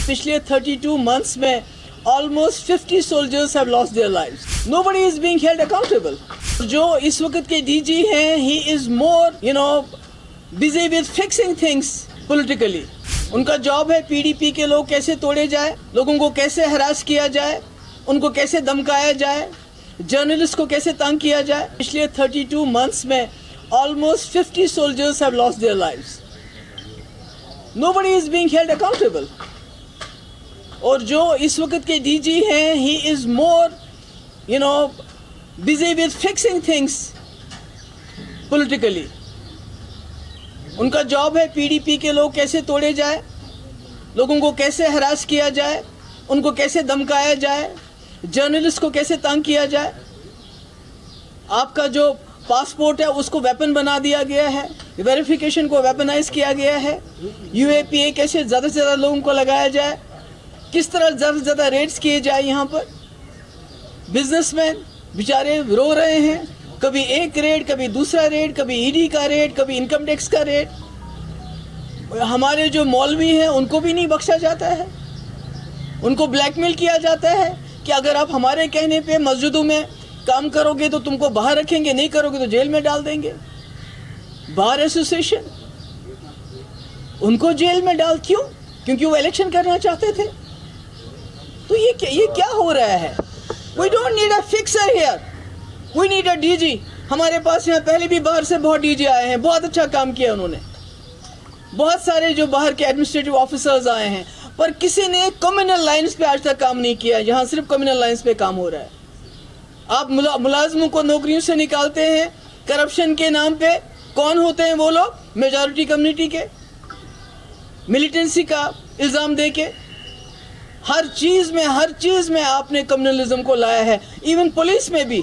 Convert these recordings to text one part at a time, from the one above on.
पिछले 32 months में almost 50 soldiers have lost their lives. Nobody is being held accountable. जो इस वक्त के DG हैं, he is more, busy with fixing things politically. उनका जॉब है PDP के लोग कैसे तोड़े जाए, लोगों को कैसे हरास किया जाए, उनको कैसे धमकाया जाए, जर्नलिस्ट को कैसे तंग किया जाए. पिछले 32 months में almost 50 soldiers have lost their lives. Nobody is being held accountable. और जो इस वक्त के DG हैं, he is more, busy with fixing things politically. उनका जॉब है PDP के लोग कैसे तोड़े जाए, लोगों को कैसे हरास किया जाए, उनको कैसे धमकाया जाए, जर्नलिस्ट को कैसे तंग किया जाए. आपका जो पासपोर्ट है उसको वेपन बना दिया गया है, वेरिफिकेशन को वेपनाइज किया गया है. UAPA कैसे ज़्यादा से ज़्यादा लोगों को लगाया जाए, किस तरह ज़्यादा से ज़्यादा रेट्स किए जाए. यहाँ पर बिजनेसमैन बेचारे रो रहे हैं, कभी एक रेट, कभी दूसरा रेट, कभी ED का रेट, कभी इनकम टैक्स का रेट. हमारे जो मौलवी हैं उनको भी नहीं बख्शा जाता है, उनको ब्लैकमेल किया जाता है कि अगर आप हमारे कहने पे मस्जिदों में काम करोगे तो तुमको बाहर रखेंगे, नहीं करोगे तो जेल में डाल देंगे. बार एसोसिएशन उनको जेल में डाल, क्यों? क्योंकि वो इलेक्शन करना चाहते थे. तो ये क्या हो रहा है? We don't need a fixer here. We need a DG. हमारे पास यहाँ पहले भी बाहर से बहुत DG आए हैं, बहुत अच्छा काम किया उन्होंने. बहुत सारे जो बाहर के एडमिनिस्ट्रेटिव ऑफिसर्स आए हैं, पर किसी ने कम्युनल लाइन्स पे आज तक काम नहीं किया. यहाँ सिर्फ कम्युनल लाइन्स पे काम हो रहा है. आप मुलाजमों को नौकरियों से निकालते हैं करप्शन के नाम पे. कौन होते हैं वो लोग? मेजॉरिटी कम्युनिटी के, मिलिटेंसी का इल्ज़ाम दे के. हर चीज़ में आपने कम्युनलिज्म को लाया है. इवन पुलिस में भी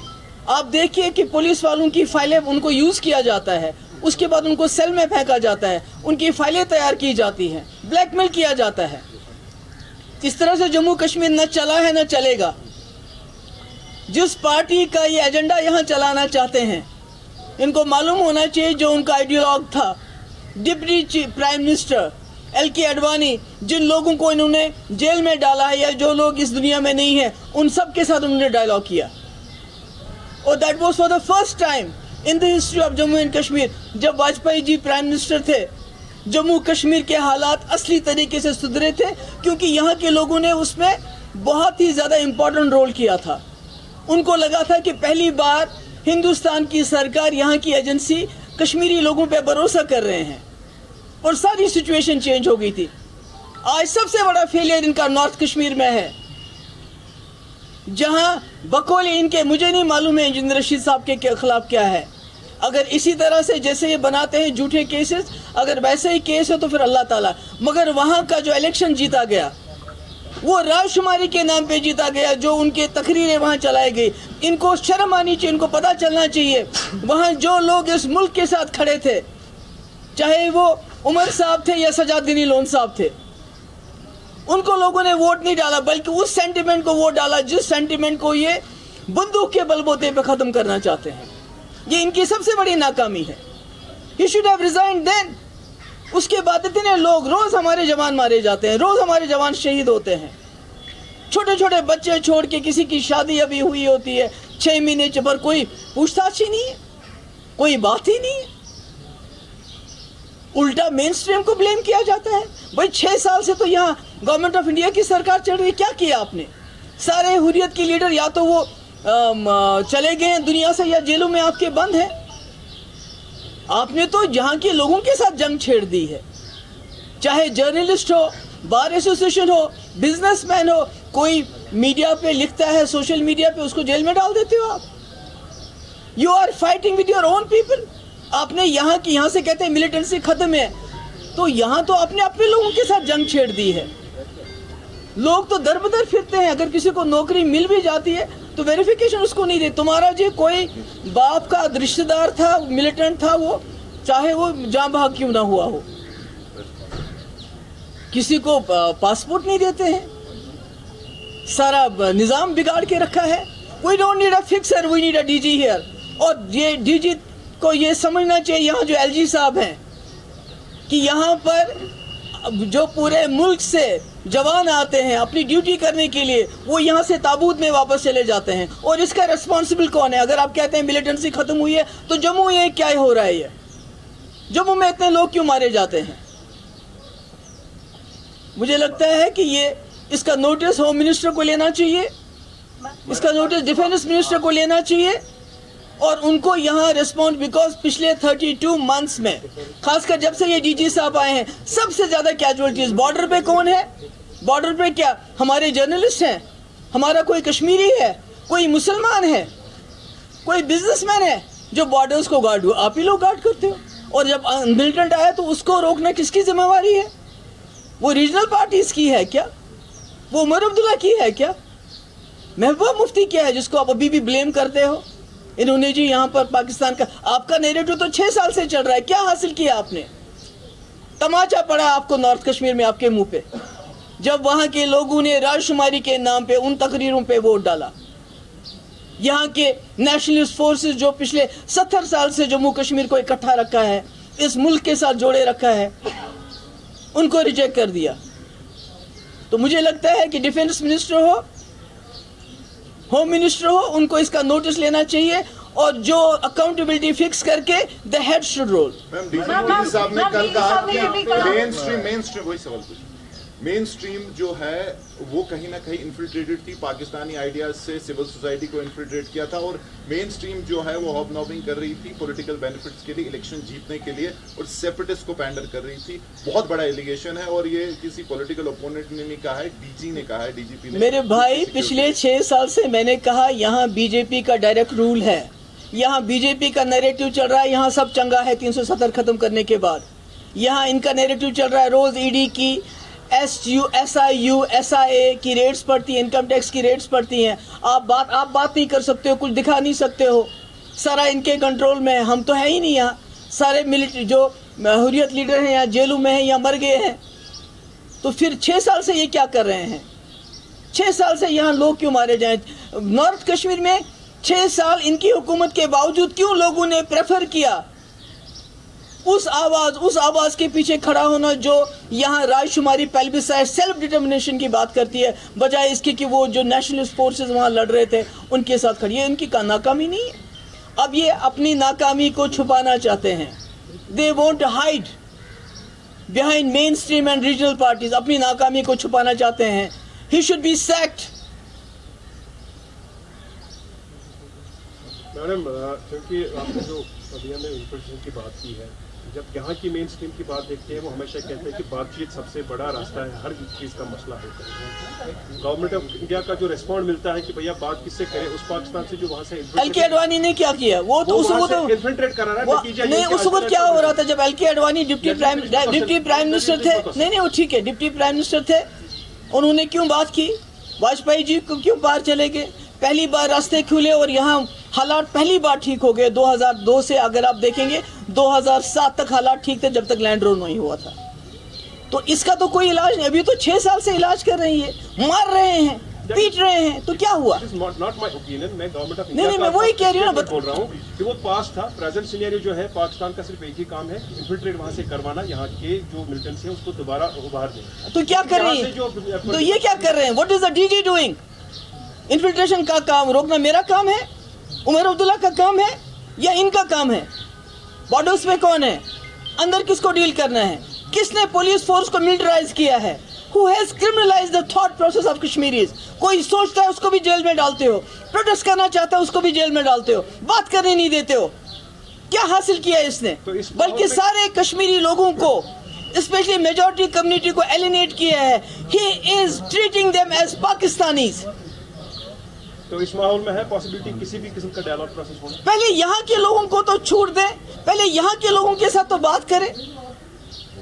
आप देखिए कि पुलिस वालों की फाइलें उनको यूज़ किया जाता है, उसके बाद उनको सेल में फेंका जाता है, उनकी फाइलें तैयार की जाती हैं, ब्लैकमेल किया जाता है. इस तरह से जम्मू कश्मीर न चला है न चलेगा. जिस पार्टी का ये एजेंडा यहाँ चलाना चाहते हैं, इनको मालूम होना चाहिए जो उनका आइडियोलॉग था, deputy prime minister LK Advani, जिन लोगों को इन्होंने जेल में डाला है या जो लोग इस दुनिया में नहीं हैं, उन सब के साथ उन्होंने डायलॉग किया. और that was for the first time in the history of Jammu and Kashmir. जब वाजपेयी जी प्राइम मिनिस्टर थे, जम्मू कश्मीर के हालात असली तरीके से सुधरे थे, क्योंकि यहाँ के लोगों ने उसमें बहुत ही ज़्यादा इम्पोर्टेंट रोल किया था. उनको लगा था कि पहली बार हिंदुस्तान की सरकार, यहाँ की एजेंसी कश्मीरी लोगों पे भरोसा कर रहे हैं, और सारी सिचुएशन चेंज हो गई थी. आज सबसे बड़ा फेलियर इनका नॉर्थ कश्मीर में है, जहाँ बकौल इनके, मुझे नहीं मालूम है इंजीनियर रशीद साहब के खिलाफ क्या है. अगर इसी तरह से जैसे ये बनाते हैं झूठे केसेस, अगर वैसे ही केस हो तो फिर अल्लाह ताला. मगर वहाँ का जो इलेक्शन जीता गया वो रायशुमारी के नाम पे जीता गया, जो उनके तकरीरें वहाँ चलाई गई. इनको शर्म आनी चाहिए, इनको पता चलना चाहिए वहाँ जो लोग इस मुल्क के साथ खड़े थे, चाहे वो उमर साहब थे या सजाद गनी लोन साहब थे, उनको लोगों ने वोट नहीं डाला, बल्कि उस सेंटिमेंट को वोट डाला जिस सेंटिमेंट को ये बंदूक के बलबूते पे ख़त्म करना चाहते हैं. ये इनकी सबसे बड़ी नाकामी है. He should have resigned then. उसके बाद इतने लोग, रोज़ हमारे जवान मारे जाते हैं, रोज़ हमारे जवान शहीद होते हैं. छोटे छोटे बच्चे छोड़ के, किसी की शादी अभी हुई होती है 6 महीने पर कोई पूछताछ ही नहीं है, कोई बात ही नहीं है. उल्टा मेन स्ट्रीम को ब्लेम किया जाता है. भाई 6 साल से तो यहाँ गवर्नमेंट ऑफ इंडिया की सरकार चल रही है, क्या किया आपने? सारे हुर्रियत के लीडर या तो वो चले गए हैं दुनिया से या जेलों में आपके बंद हैं. आपने तो यहाँ के लोगों के साथ जंग छेड़ दी है. चाहे जर्नलिस्ट हो, बार एसोसिएशन हो, बिजनेसमैन हो, कोई मीडिया पे लिखता है, सोशल मीडिया पे, उसको जेल में डाल देते हो आप. You are fighting with your own people. आपने यहाँ से कहते हैं मिलिटेंसी खत्म है, तो यहाँ तो आपने अपने लोगों के साथ जंग छेड़ दी है. लोग तो दर बदर फिरते हैं. अगर किसी को नौकरी मिल भी जाती है तो वेरिफिकेशन उसको नहीं दे. तुम्हारा जो कोई बाप का रिश्तेदार था, मिलिटेंट था, वो चाहे वो जाँ बहक क्यों ना हुआ हो, किसी को पासपोर्ट नहीं देते हैं. सारा निज़ाम बिगाड़ के रखा है. We don't need a fixer, we need a DG here. और ये DG को ये समझना चाहिए, यहाँ जो LG साहब हैं, कि यहाँ पर जो पूरे मुल्क से जवान आते हैं अपनी ड्यूटी करने के लिए, वो यहाँ से ताबूत में वापस चले जाते हैं, और इसका रिस्पॉन्सिबल कौन है? अगर आप कहते हैं मिलिटेंसी खत्म हुई है तो जम्मू ये क्या हो रहा है? ये जम्मू में इतने लोग क्यों मारे जाते हैं? मुझे लगता है कि ये इसका नोटिस होम मिनिस्टर को लेना चाहिए, इसका नोटिस डिफेंस मिनिस्टर को लेना चाहिए, और उनको यहाँ रिस्पॉन्ड, बिकॉज पिछले 32 मंथ्स में, खासकर जब से ये डीजी साहब आए हैं, सबसे ज्यादा कैजुअलिटीज बॉर्डर पे कौन है? बॉर्डर पे क्या हमारे जर्नलिस्ट हैं? हमारा कोई कश्मीरी है, कोई मुसलमान है, कोई बिजनेसमैन है जो बॉर्डर्स को गार्ड हुआ? आप ही लोग गार्ड करते हो। और जब मिलिटेंट आया तो उसको रोकना किसकी जिम्मेवारी है? वो रीजनल पार्टीज की है क्या? वो उमर अब्दुल्ला की है क्या? महबूबा मुफ्ती क्या है जिसको आप अभी भी ब्लेम करते हो? इन्होंने जी यहाँ पर पाकिस्तान का, आपका नैरेटिव तो 6 साल से चल रहा है, क्या हासिल किया आपने? तमाचा पड़ा आपको नॉर्थ कश्मीर में आपके मुंह पे, जब वहां के लोगों ने राजशुमारी के नाम पे उन तकरीरों पे वोट डाला। यहाँ के नेशनलिस्ट फोर्सेस जो पिछले 70 साल से जम्मू कश्मीर को इकट्ठा रखा है, इस मुल्क के साथ जोड़े रखा है, उनको रिजेक्ट कर दिया। तो मुझे लगता है कि डिफेंस मिनिस्टर हो, होम मिनिस्टर हो, उनको इसका नोटिस लेना चाहिए, और जो अकाउंटेबिलिटी फिक्स करके the head should roll. Ma'am DG साहब ने कल कहा कि मेन स्ट्रीम जो है वो कहीं ना कहीं इन्फिल्ट्रेटेड थी, पाकिस्तानी आइडियाज से सिविल सोसाइटी को इन्फिल्ट्रेट किया था, और मेन स्ट्रीम जो है वो हॉबनॉबिंग कर रही थी पॉलिटिकल बेनिफिट्स के लिए, इलेक्शन जीतने के लिए, और सेपरेटिस्ट को पैंडर कर रही थी। बहुत बड़ा एलिगेशन है, और ये किसी पॉलिटिकल ओपोनेंट ने नहीं कहा है, डीजी ने कहा है, डीजीपी ने। मेरे भाई पिछले 6 साल से मैंने कहा यहाँ बीजेपी का डायरेक्ट रूल है, यहाँ बीजेपी का नैरेटिव चल रहा है, यहाँ सब चंगा है 370 खत्म करने के बाद। यहाँ इनका नैरेटिव चल रहा है, रोज ईडी की, SIU, SIA की रेट्स पड़ती हैं, इनकम टैक्स की रेट्स पड़ती हैं। आप बात नहीं कर सकते हो, कुछ दिखा नहीं सकते हो, सारा इनके कंट्रोल में है। हम तो है ही नहीं यहाँ, सारे मिलिट्री जो हुर्रियत लीडर हैं यहाँ जेलों में हैं या मर गए हैं। तो फिर 6 साल से ये क्या कर रहे हैं? 6 साल से यहाँ लोग क्यों मारे जाएं? नॉर्थ कश्मीर में 6 साल इनकी हुकूमत के बावजूद क्यों लोगों ने प्रेफर किया उस आवाज के पीछे खड़ा होना जो यहाँ राजशुमारी, पेल्बिसाइड, सेल्फ डिटर्मिनेशन की बात करती है, बजाय इसके कि वो जो नेशनलिस्ट फोर्सेस वहाँ लड़ रहे थे उनके साथ खड़ी है। इनकी नाकामी नहीं है, अब ये अपनी नाकामी को छुपाना चाहते हैं। They want to hide behind mainstream and regional parties, अपनी नाकामी को छुपाना चाहते हैं। He should be sacked. Madam, क्योंकि आपने जो अभी हमें इन्फॉर्मेशन की बात की है, जब यहाँ की मेन स्ट्रीम की बात देखते हैं वो हमेशा कहते हैं कि बातचीत सबसे बड़ा रास्ता है हर चीज़ का मसला होता है। गवर्नमेंट ऑफ इंडिया का जो रिस्पॉन्ड मिलता है कि भैया बात किससे करें, उस पाकिस्तान से जो वहाँ से LK अडवाणी ने क्या किया? वो तो उस वक्त इन्फिल्ट्रेट करा रहा है। नहीं, उस वक्त क्या हो रहा था जब LK Advani deputy prime minister थे? नहीं, वो ठीक है, डिप्टी प्राइम मिनिस्टर थे, उन्होंने क्यों बात की? वाजपेयी जी क्यों बाहर चले गए? पहली बार रास्ते खुले और यहाँ हालात पहली बार ठीक हो गए। 2002 से अगर आप देखेंगे 2007 तक हालात ठीक थे, जब तक लैंड रोल नहीं हुआ था। तो इसका तो कोई इलाज नहीं। अभी तो 6 साल से इलाज कर रही है, मार रहे हैं, पीट रहे हैं, तो क्या हुआ? नहीं, मैं वही कह रही हूँ ना, बोल रहा हूँ कि वो पास था। प्रेजेंट सिनेरियो जो है, पाकिस्तान का सिर्फ एक ही काम है, इन्फिल्ट्रेट वहाँ से करवाना, यहाँ के जो मिलिटेंट्स हैं उसको दोबारा उभार देना। तो क्या कर रही है? तो ये क्या कर रहे हैं? What is the DG doing? Infiltration का काम रोकना मेरा काम है, उमर अब्दुल्ला का काम है, या इनका काम है? बॉर्डर्स पे कौन है? अंदर किसको डील करना है? किसने पुलिस फोर्स को मिलिटराइज किया है? Who has criminalized the thought process of Kashmiris? कोई सोचता है उसको भी जेल में डालते हो, प्रोटेस्ट करना चाहता है उसको भी जेल में डालते हो, बात करने नहीं देते हो। क्या हासिल किया इसने? बल्कि सारे कश्मीरी लोगों को, स्पेशली मेजॉरिटी कम्युनिटी को एलिनेट किया है। He is treating them as Pakistanis. तो इस माहौल में है पॉसिबिलिटी किसी भी किस्म का डायलॉग प्रोसेस होना? पहले यहाँ के लोगों को तो छूट दें, पहले यहाँ के लोगों के साथ तो बात करें।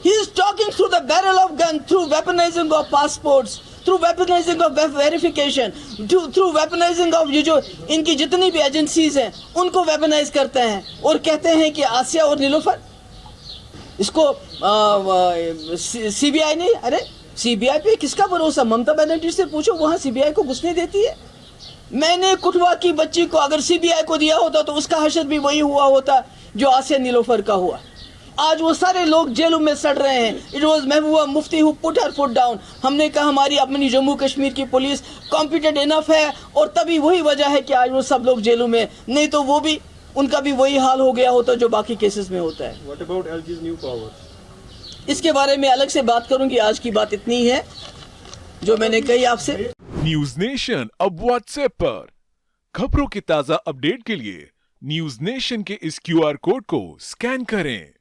He is talking through the barrel of gun, through weaponizing of passports, through weaponizing of verification, through weaponizing of ये जो इनकी जितनी भी एजेंसीज हैं उनको वेपनाइज करते हैं, और कहते हैं कि आसिया और नीलोफर इसको CBI ने, अरे CBI पे किसका भरोसा? ममता बनर्जी से पूछो, वहाँ CBI को घुसने देती है। मैंने कुटवा की बच्ची को अगर CBI को दिया होता तो उसका हशर भी वही हुआ होता जो आसिया नीलोफर का हुआ। آج وہ سارے لوگ جیلوں میں سڑ رہے ہیں. It was Mehbooba Mufti who put her foot down. ہم نے کہا ہماری اپنی جموں کشمیر کی پولیس کمپیٹنٹ انف ہے, اور تبھی وہی وجہ ہے کہ آج وہ سب لوگ جیلوں میں, نہیں تو وہ بھی ان کا بھی وہی حال ہو گیا ہوتا جو باقی کیسز میں ہوتا ہے. What about LG's new powers? اس کے بارے میں الگ سے بات کروں گی. آج کی بات اتنی ہے جو میں نے کہی آپ سے. نیوز نیشن اب واٹس ایپ پر خبروں کی تازہ اپڈیٹ کے لیے نیوز نیشن کے اس QR کوڈ کو سکین کریں.